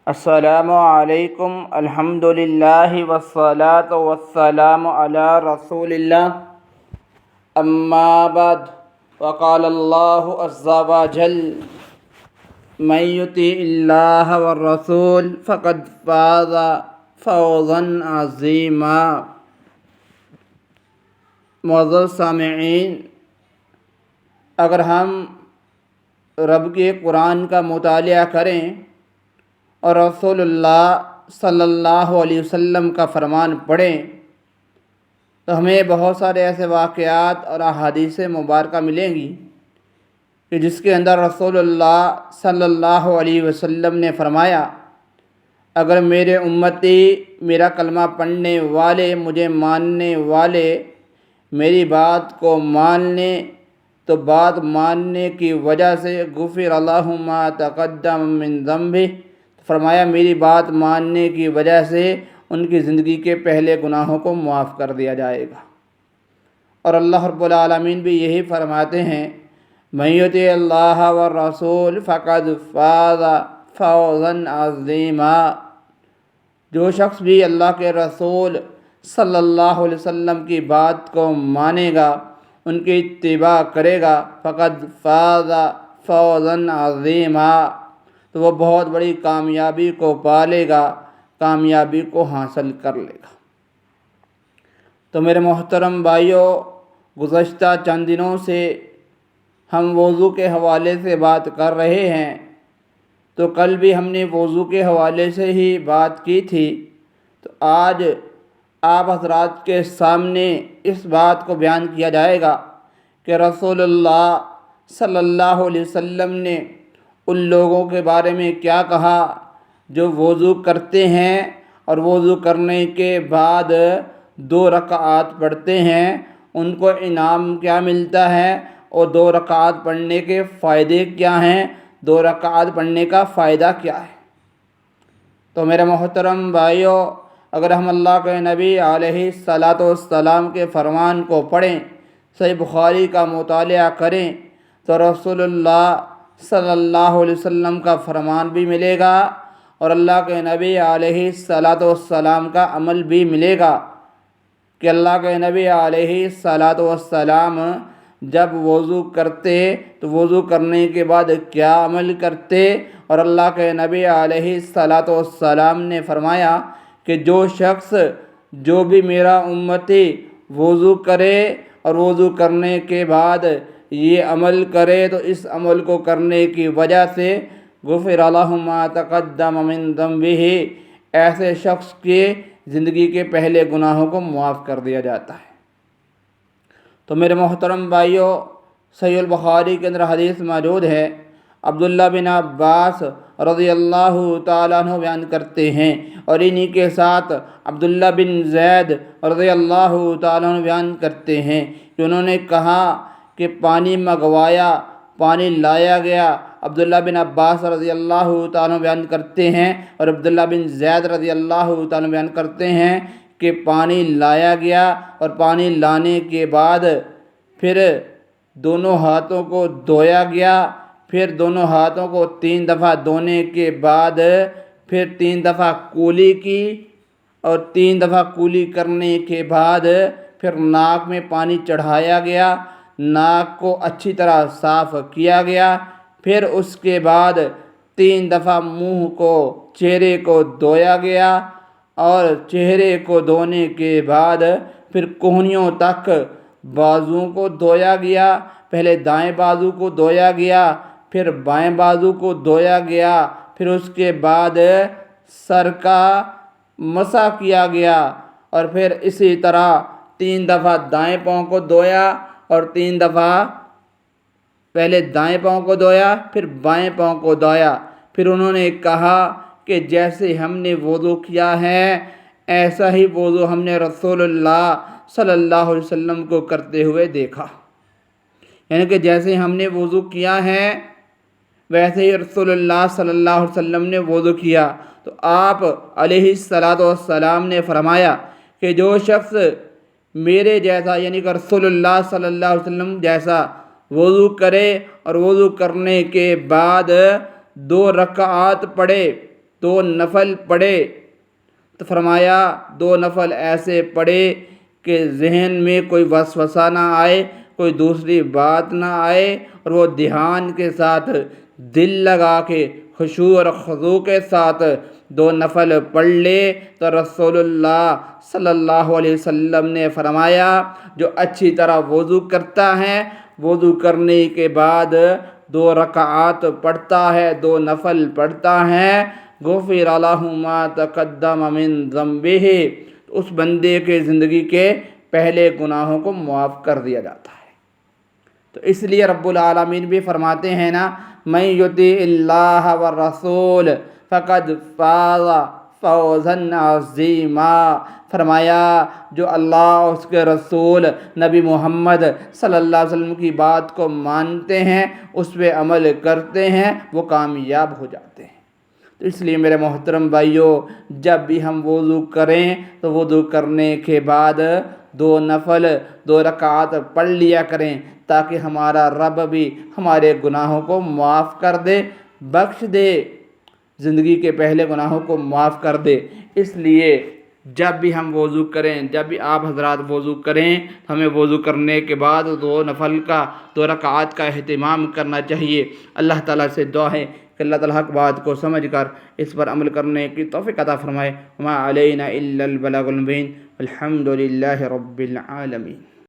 السلام علیکم الحمد للہ والصلاة والسلام علی رسول اللہ اما بعد وقال اللہ عز وجل من یطیع اللہ والرسول فقد فاز فوزا عظیما۔ معزز سامعین، اگر ہم رب کے قرآن کا مطالعہ کریں اور رسول اللہ صلی اللہ علیہ وسلم کا فرمان پڑھیں تو ہمیں بہت سارے ایسے واقعات اور احادیث مبارکہ ملیں گی کہ جس کے اندر رسول اللہ صلی اللہ علیہ وسلم نے فرمایا، اگر میرے امتی، میرا کلمہ پڑھنے والے، مجھے ماننے والے میری بات کو مان لیں تو بات ماننے کی وجہ سے غفر لہ ما تقدم من ذنبہ، فرمایا میری بات ماننے کی وجہ سے ان کی زندگی کے پہلے گناہوں کو معاف کر دیا جائے گا۔ اور اللہ رب العالمین بھی یہی فرماتے ہیں، من یطیع اللہ والرسول فقد فاز فوزا عظیما۔ جو شخص بھی اللہ کے رسول صلی اللہ علیہ وسلم کی بات کو مانے گا، ان کی اتباع کرے گا، فقد فاز فوزا عظیما، تو وہ بہت بڑی کامیابی کو پالے گا، کامیابی کو حاصل کر لے گا۔ تو میرے محترم بھائیوں، گزشتہ چند دنوں سے ہم وضو کے حوالے سے بات کر رہے ہیں، تو کل بھی ہم نے وضو کے حوالے سے ہی بات کی تھی، تو آج آپ حضرات کے سامنے اس بات کو بیان کیا جائے گا کہ رسول اللہ صلی اللہ علیہ وسلم نے ان لوگوں کے بارے میں کیا کہا جو وضو کرتے ہیں اور وضو کرنے کے بعد 2 رکعات پڑھتے ہیں، ان کو انعام کیا ملتا ہے اور 2 رکعات پڑھنے کے فائدے کیا ہیں، 2 رکعات پڑھنے کا فائدہ کیا ہے۔ تو میرے محترم بھائیوں، اگر ہم اللہ کے نبی علیہ الصلاۃ والسلام کے فرمان کو پڑھیں، صحیح بخاری کا مطالعہ کریں، تو رسول اللہ صلی اللہ علیہ وسلم کا فرمان بھی ملے گا اور اللہ کے نبی علیہ الصلاۃ والسلام کا عمل بھی ملے گا کہ اللہ کے نبی علیہ الصلاۃ والسلام جب وضو کرتے تو وضو کرنے کے بعد کیا عمل کرتے، اور اللہ کے نبی علیہ الصلاۃ والسلام نے فرمایا کہ جو شخص، جو بھی میرا امتی وضو کرے اور وضو کرنے کے بعد یہ عمل کرے تو اس عمل کو کرنے کی وجہ سے غفر لہ ما تقدم من ذنبہ، ایسے شخص کے زندگی کے پہلے گناہوں کو معاف کر دیا جاتا ہے۔ تو میرے محترم بھائیوں، صحیح البخاری کے اندر حدیث موجود ہے، عبداللہ بن عباس رضی اللہ تعالیٰ عنہ بیان کرتے ہیں، اور انہی کے ساتھ عبداللہ بن زید رضی اللہ تعالیٰ عنہ بیان کرتے ہیں کہ انہوں نے کہا کہ پانی منگوایا، پانی لایا گیا۔ عبداللہ بن عباس رضی اللہ تعالیٰ عنہ بیان کرتے ہیں اور عبداللہ بن زید رضی اللہ تعالیٰ عنہ بیان کرتے ہیں کہ پانی لایا گیا، اور پانی لانے کے بعد پھر دونوں ہاتھوں کو دھویا گیا، پھر دونوں ہاتھوں کو 3 دفعہ دھونے کے بعد پھر 3 دفعہ کولی کی، اور 3 دفعہ کولی کرنے کے بعد پھر ناک میں پانی چڑھایا گیا، ناک کو اچھی طرح صاف کیا گیا، پھر اس کے بعد 3 دفعہ منہ کو، چہرے کو دھویا گیا، اور چہرے کو دھونے کے بعد پھر کہنیوں تک بازوؤں کو دھویا گیا۔ پہلے دائیں بازو کو دھویا گیا، پھر بائیں بازو کو دھویا گیا، پھر اس کے بعد سر کا مسح کیا گیا، اور پھر اسی طرح 3 دفعہ دائیں پاؤں کو دھویا، اور 3 دفعہ پہلے دائیں پاؤں کو دھویا، پھر بائیں پاؤں کو دھویا۔ پھر انہوں نے کہا کہ جیسے ہم نے وضو کیا ہے ایسا ہی وضو ہم نے رسول اللہ صلی اللہ علیہ وسلم کو کرتے ہوئے دیکھا، یعنی کہ جیسے ہم نے وضو کیا ہے ویسے ہی رسول اللہ صلی اللہ علیہ وسلم نے وضو کیا۔ تو آپ علیہ الصلاۃ والسلام نے فرمایا کہ جو شخص میرے جیسا، یعنی کہ رسول اللہ صلی اللہ علیہ وسلم جیسا وضو کرے اور وضو کرنے کے بعد 2 رکعات پڑھے 2 نفل پڑھے تو فرمایا 2 نفل ایسے پڑھے کہ ذہن میں کوئی وسوسہ نہ آئے، کوئی دوسری بات نہ آئے، اور وہ دھیان کے ساتھ دل لگا کے خشوع اور خضوع کے ساتھ 2 نفل پڑھ لے۔ تو رسول اللہ صلی اللہ علیہ وسلم نے فرمایا جو اچھی طرح وضو کرتا ہے، وضو کرنے کے بعد 2 رکعات پڑھتا ہے، 2 نفل پڑھتا ہے، غفر لہ ما تقدم من ذنبہ، اس بندے کے زندگی کے پہلے گناہوں کو معاف کر دیا جاتا ہے۔ تو اس لیے رب العالمین بھی فرماتے ہیں نا، من یطیع اللہ والرسول فقد فاز فوزا عظیما، فرمایا جو اللہ اور اس کے رسول نبی محمد صلی اللہ علیہ وسلم کی بات کو مانتے ہیں، اس پہ عمل کرتے ہیں، وہ کامیاب ہو جاتے ہیں۔ تو اس لیے میرے محترم بھائیوں، جب بھی ہم وضو کریں تو وضو کرنے کے بعد 2 نفل 2 رکعات پڑھ لیا کریں، تاکہ ہمارا رب بھی ہمارے گناہوں کو معاف کر دے، بخش دے، زندگی کے پہلے گناہوں کو معاف کر دے۔ اس لیے جب بھی ہم وضو کریں، جب بھی آپ حضرات وضو کریں، ہمیں وضو کرنے کے بعد 2 نفل کا 2 رکعات کا اہتمام کرنا چاہیے۔ اللہ تعالیٰ سے دعا ہے کہ اللہ تعالیٰ حق بات کو سمجھ کر اس پر عمل کرنے کی توفیق عطا فرمائے۔ وما علینا الا البلاغ المبین، الحمد للہ رب العالمین۔